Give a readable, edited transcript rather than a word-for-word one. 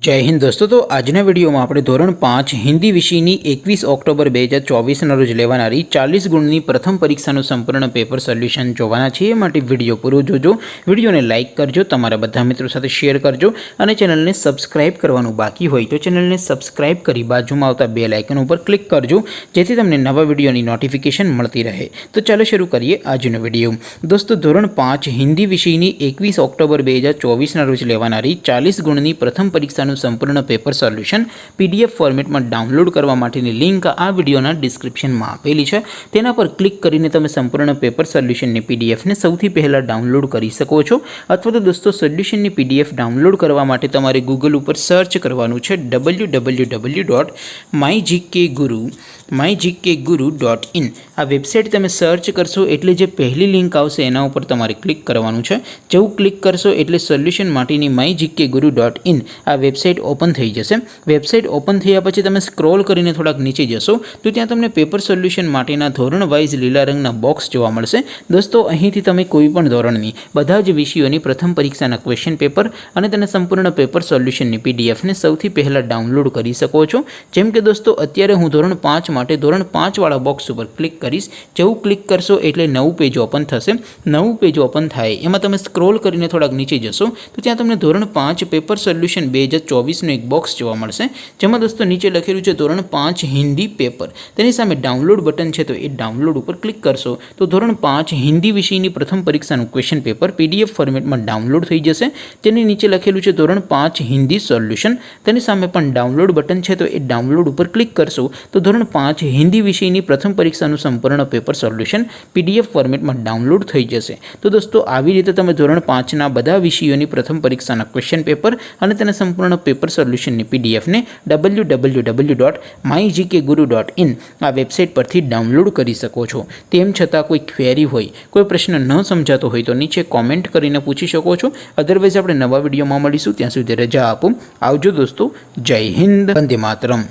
जय हिंद दोस्तों। तो आजना वीडियो में આપણે ધોરણ 5 હિન્દી વિષયની 21 ઓક્ટોબર 2024 રોજ લેવાનારી 40 ગુણની પ્રથમ પરીક્ષાનું સંપૂર્ણ પેપર સોલ્યુશન જોવાના છે। એ માટે વિડિયો પૂરો જોજો, વિડિયોને લાઇક કરજો, તમારા બધા મિત્રો સાથે શેર કરજો અને ચેનલને સબસ્ક્રાઇબ કરવાનું બાકી હોય તો ચેનલને સબસ્ક્રાઇબ કરી બાજુમાં આવતા બેલ આઇકન ઉપર ક્લિક કરજો જેથી તમને નવા વિડિયોની નોટિફિકેશન મળતી રહે। તો ચાલો શરૂ કરીએ આજનો વિડિયો। દોસ્તો ધોરણ 5 હિન્દી વિષયની 21 ઓક્ટોબર 2024 રોજ લેવાનારી 40 ગુણની પ્રથમ પરીક્ષા संपूर्ण पेपर सोल्यूशन पीडीएफ फॉर्मेट में डाउनलॉड करवा माटेनी लिंक आ विडियोना डिस्क्रिप्शन में आपेली है। तेना पर क्लिक करीने तमे संपूर्ण पेपर सोल्यूशन ने पीडीएफ ने सौथी पहला डाउनलॉड करी सको छो। अथवा तो दोस्तों सोल्यूशन ने पीडीएफ डाउनलॉड करवा माटे तमारे गूगल पर सर्च करवानुं छे www.mygkguru.in। आ वेबसाइट तमे सर्च करशो एटले जे पहली लिंक आवशे एना उपर तमारे क्लिक करवानुं छे। जेवुं क्लिक करशो एटले सोल्यूशन माटेनी mygkguru.in आ वेबसाइट ओपन थई जशे। वेबसाइट ओपन थया पछी तमे स्क्रॉल करीने थोड़ाक नीचे जशो तो त्यां तमने पेपर सोल्यूशन माटेना धोरण वाइज लीला रंगना बॉक्स जोवा मळशे। दोस्तों અહીંથી તમે कोईपण ધોરણની બધા જ વિષયોની પ્રથમ પરીક્ષાના ક્વેશ્ચન પેપર અને તેના સંપૂર્ણ પેપર સોલ્યુશનની પીડીએફ ને સૌથી પહેલા ડાઉનલોડ કરી શકો છો। જેમ કે દોસ્તો અત્યારે હું ધોરણ 5 માટે ધોરણ 5 વાળા બોક્સ ઉપર ક્લિક કરીશ। જેવું ક્લિક કરશો એટલે નવું પેજ ઓપન થશે। નવું પેજ ઓપન થાય એમાં તમે સ્ક્રોલ કરીને થોડાક નીચે જશો તો ત્યાં તમને ધોરણ 5 પેપર સોલ્યુશન 2024 નું एक बॉक्स જોવા મળશે જેમાં દોસ્તો નીચે લખેલું છે ધોરણ 5 હિન્દી પેપર। તેની સામે ડાઉનલોડ બટન છે તો એ ડાઉનલોડ ઉપર ક્લિક કરશો તો ધોરણ 5 હિન્દી વિષયની પ્રથમ પરીક્ષાનું ક્વેશ્ચન પેપર પીડીએફ ફોર્મેટમાં ડાઉનલોડ થઈ જશે। તેની નીચે લખેલું છે ધોરણ 5 હિન્દી સોલ્યુશન। તેની સામે પણ ડાઉનલોડ બટન છે તો એ ડાઉનલોડ ઉપર ક્લિક કરશો તો ધોરણ 5 હિન્દી વિષયની પ્રથમ પરીક્ષાનું સંપૂર્ણ પેપર સોલ્યુશન પીડીએફ ફોર્મેટમાં ડાઉનલોડ થઈ જશે। તો દોસ્તો આવી રીતે તમે ધોરણ 5 ના બધા વિષયોની પ્રથમ પરીક્ષાના ક્વેશ્ચન પેપર અને તેના સંપૂર્ણ पेपर सोल्यूशन ने पीडीएफ ने www.mygkguru.in आ वेबसाइट पर थी डाउनलॉड करी सको छो। तेम छतां कोई क्वेरी होय, कोई प्रश्न न समजातो होय तो नीचे कॉमेंट करीने पूछी शको छो। अदरवाइज आपणे नवा विडियोमां मळीशुं, त्यां सुधी रजा आपो। आवजो दोस्तों। जय हिंद, वंदे मातरम।